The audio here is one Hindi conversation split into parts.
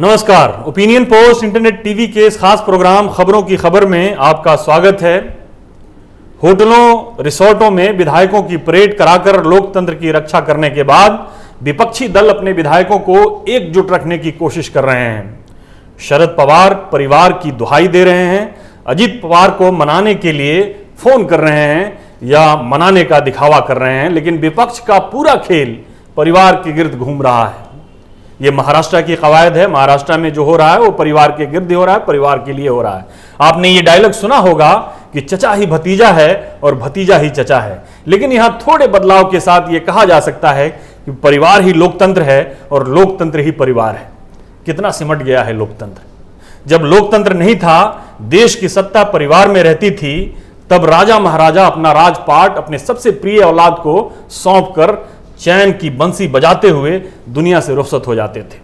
नमस्कार, ओपिनियन पोस्ट इंटरनेट टीवी के इस खास प्रोग्राम खबरों की खबर में आपका स्वागत है। होटलों रिसोर्टों में विधायकों की परेड कराकर लोकतंत्र की रक्षा करने के बाद विपक्षी दल अपने विधायकों को एकजुट रखने की कोशिश कर रहे हैं। शरद पवार परिवार की दुहाई दे रहे हैं, अजित पवार को मनाने के लिए फोन कर रहे हैं या मनाने का दिखावा कर रहे हैं, लेकिन विपक्ष का पूरा खेल परिवार के गिर्द घूम रहा है। ये महाराष्ट्र की कवायद है। महाराष्ट्र में जो हो रहा है वो परिवार के गिर्द हो रहा है, परिवार के लिए हो रहा है। आपने ये डायलॉग सुना होगा कि चचा ही भतीजा है और भतीजा ही चचा है, लेकिन यहां थोड़े बदलाव के साथ ये कहा जा सकता है कि परिवार ही लोकतंत्र है और लोकतंत्र ही परिवार है। कितना सिमट गया है लोकतंत्र। जब लोकतंत्र नहीं था, देश की सत्ता परिवार में रहती थी, तब राजा महाराजा अपना राजपाट अपने सबसे प्रिय औलाद को सौंप कर चैन की बंसी बजाते हुए दुनिया से रुखसत हो जाते थे।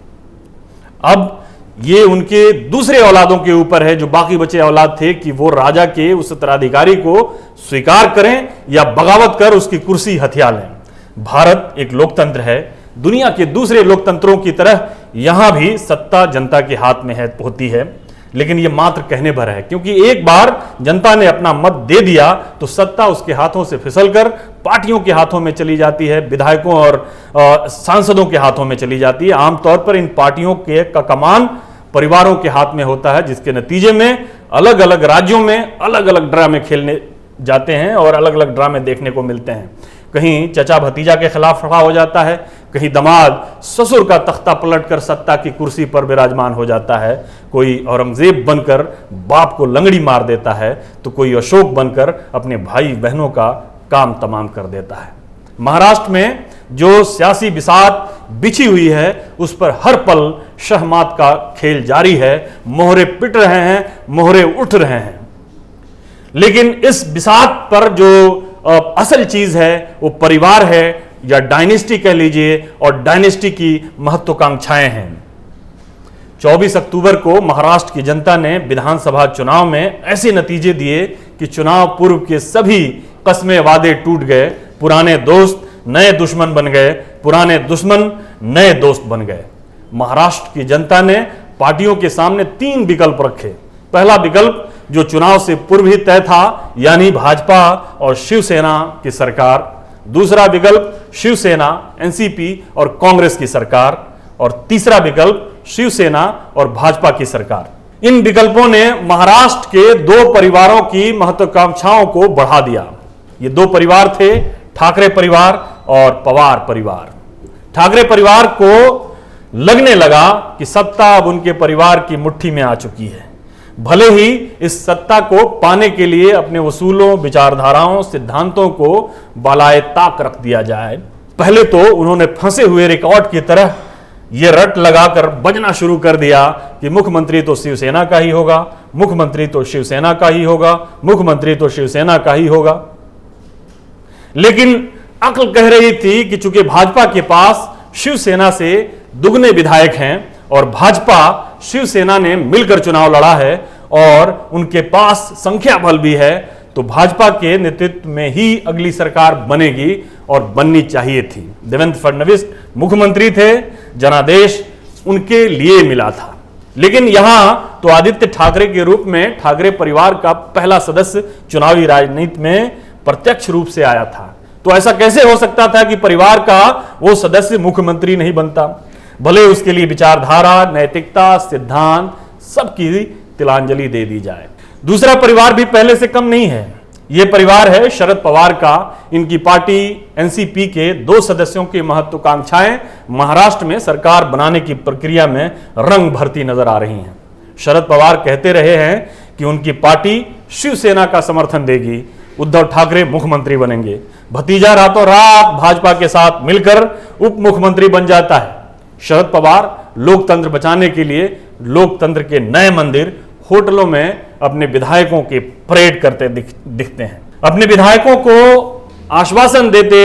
अब ये उनके दूसरे औलादों के ऊपर है, जो बाकी बचे औलाद थे, कि वो राजा के उस उत्तराधिकारी को स्वीकार करें या बगावत कर उसकी कुर्सी हथिया लें। भारत एक लोकतंत्र है। दुनिया के दूसरे लोकतंत्रों की तरह यहां भी सत्ता जनता के हाथ में होती है, लेकिन यह मात्र कहने भर है, क्योंकि एक बार जनता ने अपना मत दे दिया तो सत्ता उसके हाथों से फिसलकर पार्टियों के हाथों में चली जाती है, विधायकों और सांसदों के हाथों में चली जाती है। आमतौर पर इन पार्टियों का कमान परिवारों के हाथ में होता है, जिसके नतीजे में अलग अलग राज्यों में अलग अलग ड्रामे खेलने जाते हैं और अलग अलग ड्रामे देखने को मिलते हैं। कहीं चचा भतीजा के खिलाफ खड़ा हो जाता है, कहीं दामाद ससुर का तख्ता पलटकर सत्ता की कुर्सी पर विराजमान हो जाता है, कोई औरंगजेब बनकर बाप को लंगड़ी मार देता है, तो कोई अशोक बनकर अपने भाई बहनों का काम तमाम कर देता है। महाराष्ट्र में जो सियासी बिसात बिछी हुई है, उस पर हर पल शहमात का खेल जारी है। मोहरे पिट रहे हैं, मोहरे उठ रहे हैं, लेकिन इस बिसात पर जो असल चीज है वो परिवार है, या डायनेस्टी कह लीजिए, और डायनेस्टी की महत्वाकांक्षाएं हैं। 24 अक्टूबर को महाराष्ट्र की जनता ने विधानसभा चुनाव में ऐसे नतीजे दिए कि चुनाव पूर्व के सभी कस्मे वादे टूट गए। पुराने दोस्त नए दुश्मन बन गए, पुराने दुश्मन नए दोस्त बन गए। महाराष्ट्र की जनता ने पार्टियों के सामने 3 विकल्प रखे। पहला विकल्प जो चुनाव से पूर्व ही तय था, यानी भाजपा और शिवसेना की सरकार। दूसरा विकल्प शिवसेना, एनसीपी और कांग्रेस की सरकार, और तीसरा विकल्प शिवसेना और भाजपा की सरकार। इन विकल्पों ने महाराष्ट्र के 2 परिवारों की महत्वाकांक्षाओं को बढ़ा दिया। ये 2 परिवार थे, ठाकरे परिवार और पवार परिवार। ठाकरे परिवार को लगने लगा कि सत्ता अब उनके परिवार की मुट्ठी में आ चुकी है। भले ही इस सत्ता को पाने के लिए अपने उसूलों, विचारधाराओं, सिद्धांतों को बालाए ताक रख दिया जाए। पहले तो उन्होंने फंसे हुए रिकॉर्ड की तरह यह रट लगाकर बजना शुरू कर दिया कि मुख्यमंत्री तो शिवसेना का ही होगा, मुख्यमंत्री तो शिवसेना का ही होगा, मुख्यमंत्री तो शिवसेना का ही होगा। लेकिन अक्ल कह रही थी कि चूंकि भाजपा के पास शिवसेना से दुगने विधायक हैं और भाजपा शिवसेना ने मिलकर चुनाव लड़ा है और उनके पास संख्या बल भी है, तो भाजपा के नेतृत्व में ही अगली सरकार बनेगी और बननी चाहिए थी। देवेंद्र फडणवीस मुख्यमंत्री थे, जनादेश उनके लिए मिला था। लेकिन यहां तो आदित्य ठाकरे के रूप में ठाकरे परिवार का पहला सदस्य चुनावी राजनीति में प्रत्यक्ष रूप से आया था। तो ऐसा कैसे हो सकता था कि परिवार का वो सदस्य मुख्यमंत्री नहीं बनता? भले उसके लिए विचारधारा, नैतिकता, सिद्धांत सबकी तिलांजलि दे दी जाए। दूसरा परिवार भी पहले से कम नहीं है। यह परिवार है शरद पवार का। इनकी पार्टी एनसीपी के 2 सदस्यों की महत्वाकांक्षाएं महाराष्ट्र में सरकार बनाने की प्रक्रिया में रंग भरती नजर आ रही हैं। शरद पवार कहते रहे हैं कि उनकी पार्टी शिवसेना का समर्थन देगी, उद्धव ठाकरे मुख्यमंत्री बनेंगे। भतीजा रातों रात भाजपा के साथ मिलकर उप मुख्यमंत्री बन जाता है। शरद पवार लोकतंत्र बचाने के लिए लोकतंत्र के नए मंदिर होटलों में अपने विधायकों की परेड करते दिखते हैं। अपने विधायकों को आश्वासन देते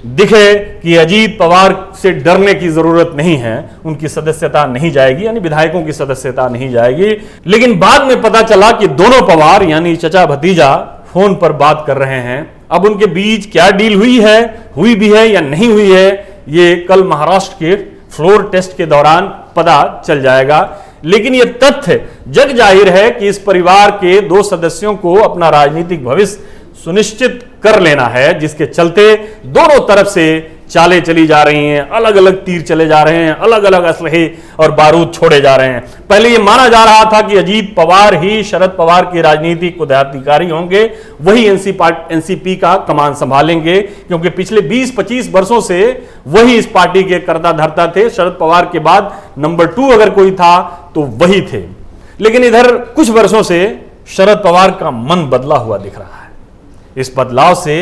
दिखे कि अजीत पवार से डरने की जरूरत नहीं है, उनकी सदस्यता नहीं जाएगी, यानी विधायकों की सदस्यता नहीं जाएगी। लेकिन बाद में पता चला कि दोनों पवार यानी चचा भतीजा फोन पर बात कर रहे हैं। अब उनके बीच क्या डील हुई भी है या नहीं हुई है, ये कल महाराष्ट्र के फ्लोर टेस्ट के दौरान पता चल जाएगा। लेकिन यह तथ्य जग जाहिर है कि इस परिवार के 2 सदस्यों को अपना राजनीतिक भविष्य सुनिश्चित कर लेना है, जिसके चलते दोनों तरफ से चालें चली जा रही हैं, अलग अलग तीर चले जा रहे हैं, अलग अलग असलहे और बारूद छोड़े जा रहे हैं। पहले यह माना जा रहा था कि अजीत पवार ही शरद पवार के राजनीतिक उदाराधिकारी होंगे, वही एनसीपी का कमान संभालेंगे, क्योंकि पिछले 20-25 वर्षों से वही इस पार्टी के कर्ता धर्ता थे। शरद पवार के बाद नंबर 2 अगर कोई था तो वही थे। लेकिन इधर कुछ वर्षों से शरद पवार का मन बदला हुआ दिख रहा है। इस बदलाव से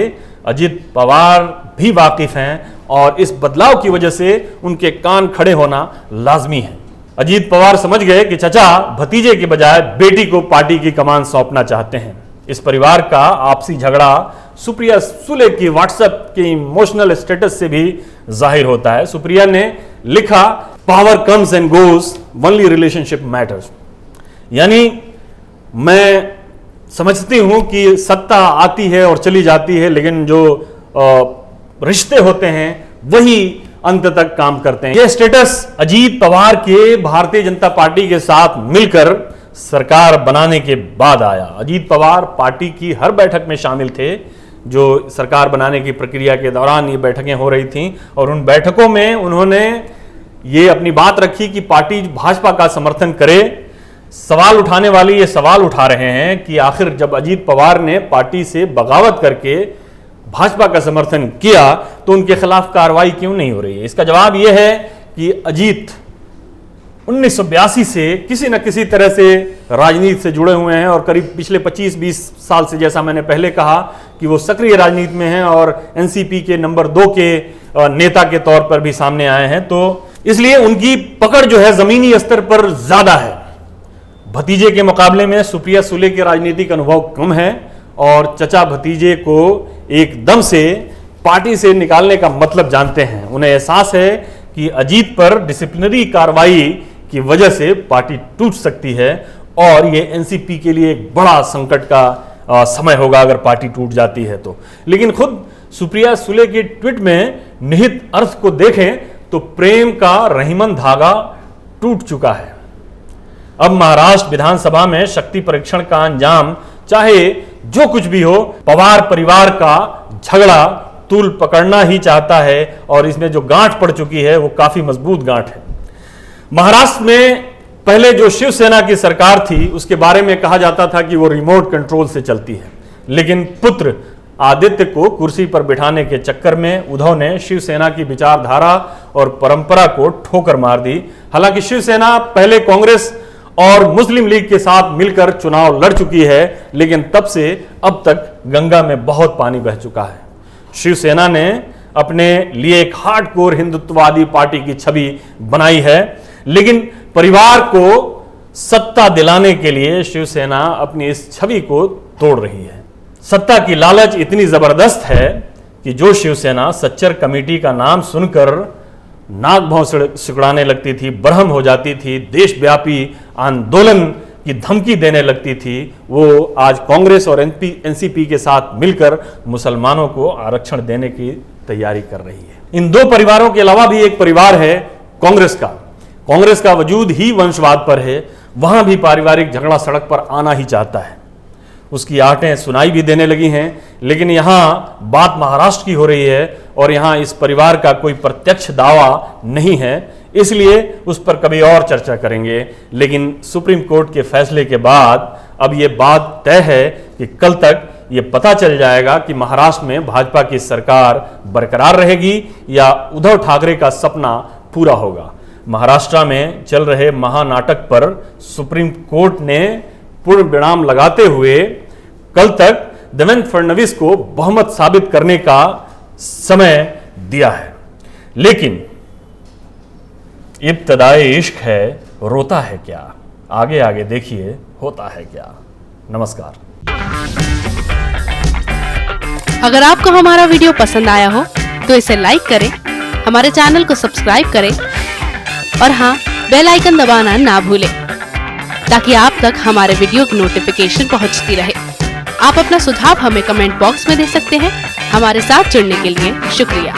अजीत पवार भी वाकिफ हैं और इस बदलाव की वजह से उनके कान खड़े होना लाजमी है। अजीत पवार समझ गए कि चचा भतीजे के बजाय बेटी को पार्टी की कमान सौंपना चाहते हैं। इस परिवार का आपसी झगड़ा सुप्रिया सुले की व्हाट्सएप के इमोशनल स्टेटस से भी जाहिर होता है। सुप्रिया ने लिखा, power comes and goes, only relationship matters. यानी मैं समझती हूं कि सत्ता आती है और चली जाती है, लेकिन जो रिश्ते होते हैं वही अंत तक काम करते हैं। यह स्टेटस अजीत पवार के भारतीय जनता पार्टी के साथ मिलकर सरकार बनाने के बाद आया। अजीत पवार पार्टी की हर बैठक में शामिल थे। जो सरकार बनाने की प्रक्रिया के दौरान ये बैठकें हो रही थीं और उन बैठकों में उन्होंने ये अपनी बात रखी कि पार्टी भाजपा का समर्थन करे। सवाल उठाने वाले ये सवाल उठा रहे हैं कि आखिर जब अजीत पवार ने पार्टी से बगावत करके भाजपा का समर्थन किया तो उनके खिलाफ कार्रवाई क्यों नहीं हो रही है। इसका जवाब यह है कि अजीत 1982 से किसी न किसी तरह से राजनीति से जुड़े हुए हैं और करीब पिछले 25-20 साल से, जैसा मैंने पहले कहा, कि वो सक्रिय राजनीति में हैं और एनसीपी के नंबर 2 के नेता के तौर पर भी सामने आए हैं। तो इसलिए उनकी पकड़ जो है जमीनी स्तर पर ज्यादा है। भतीजे के मुकाबले में सुप्रिया सुले के राजनीतिक अनुभव कम है और चचा भतीजे को एकदम से पार्टी से निकालने का मतलब जानते हैं। उन्हें एहसास है कि अजीत पर डिसिप्लिनरी कार्रवाई की वजह से पार्टी टूट सकती है और यह एनसीपी के लिए एक बड़ा संकट का समय होगा अगर पार्टी टूट जाती है तो। लेकिन खुद सुप्रिया सुले के ट्वीट में निहित अर्थ को देखें तो प्रेम का रहीमन धागा टूट चुका है। अब महाराष्ट्र विधानसभा में शक्ति परीक्षण का अंजाम चाहे जो कुछ भी हो, पवार परिवार का झगड़ा तूल पकड़ना ही चाहता है और इसमें जो गांठ पड़ चुकी है वो काफी मजबूत गांठ है। महाराष्ट्र में पहले जो शिवसेना की सरकार थी उसके बारे में कहा जाता था कि वो रिमोट कंट्रोल से चलती है, लेकिन पुत्र आदित्य को कुर्सी पर बिठाने के चक्कर में उद्धव ने शिवसेना की विचारधारा और परंपरा को ठोकर मार दी। हालांकि शिवसेना पहले कांग्रेस और मुस्लिम लीग के साथ मिलकर चुनाव लड़ चुकी है, लेकिन तब से अब तक गंगा में बहुत पानी बह चुका है। शिवसेना ने अपने लिए एक हार्डकोर हिंदुत्ववादी पार्टी की छवि बनाई है, लेकिन परिवार को सत्ता दिलाने के लिए शिवसेना अपनी इस छवि को तोड़ रही है। सत्ता की लालच इतनी जबरदस्त है कि जो शिवसेना सच्चर कमेटी का नाम सुनकर नाक भौं सिकुड़ाने लगती थी, बरहम हो जाती थी, देशव्यापी आंदोलन की धमकी देने लगती थी, वो आज कांग्रेस और एनसीपी के साथ मिलकर मुसलमानों को आरक्षण देने की तैयारी कर रही है। इन दो परिवारों के अलावा भी एक परिवार है कांग्रेस का वजूद ही वंशवाद पर है। वहां भी पारिवारिक झगड़ा सड़क पर आना ही चाहता है। उसकी आटें सुनाई भी देने लगी हैं, लेकिन यहां बात महाराष्ट्र की हो रही है और यहां इस परिवार का कोई प्रत्यक्ष दावा नहीं है, इसलिए उस पर कभी और चर्चा करेंगे। लेकिन सुप्रीम कोर्ट के फैसले के बाद अब यह बात तय है कि कल तक यह पता चल जाएगा कि महाराष्ट्र में भाजपा की सरकार बरकरार रहेगी या उद्धव ठाकरे का सपना पूरा होगा। महाराष्ट्र में चल रहे महानाटक पर सुप्रीम कोर्ट ने पूर्ण विराम लगाते हुए कल तक देवेंद्र फडणवीस को बहुमत साबित करने का समय दिया है। लेकिन इब्तदाए इश्क है, रोता है क्या? आगे आगे देखिए होता है क्या। नमस्कार। अगर आपको हमारा वीडियो पसंद आया हो तो इसे लाइक करें, हमारे चैनल को सब्सक्राइब करें और हाँ, बेल आइकन दबाना ना भूलें ताकि आप तक हमारे वीडियो की नोटिफिकेशन पहुंचती रहे। आप अपना सुझाव हमें कमेंट बॉक्स में दे सकते हैं। हमारे साथ जुड़ने के लिए शुक्रिया।